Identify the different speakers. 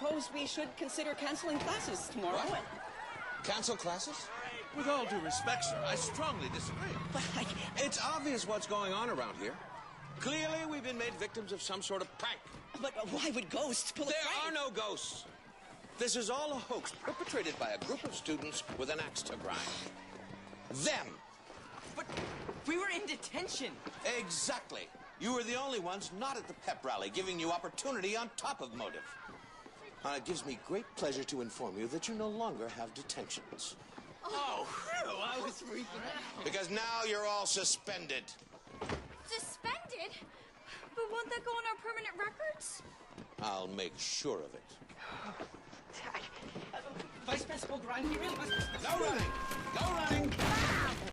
Speaker 1: suppose we should consider canceling classes tomorrow.
Speaker 2: What? Cancel classes?
Speaker 3: With all due respect, sir, I strongly disagree.
Speaker 1: But
Speaker 2: It's obvious what's going on around here. Clearly, we've been made victims of some sort of prank.
Speaker 1: but why would ghosts pull a
Speaker 2: There
Speaker 1: prank?
Speaker 2: are no ghosts. This is all a hoax perpetrated by a group of students with an axe to grind. Them.
Speaker 4: But we were in detention.
Speaker 2: Exactly. You were the only ones not at the pep rally, giving you opportunity on top of motive. It gives me great pleasure to inform you that you no longer have detentions.
Speaker 4: Oh, phew, I was freaking out.
Speaker 2: Because now you're all suspended.
Speaker 5: Suspended? But won't that go on our permanent records?
Speaker 2: I'll make sure of it.
Speaker 1: Vice Principal Grimes, you really must...
Speaker 2: No running! No running!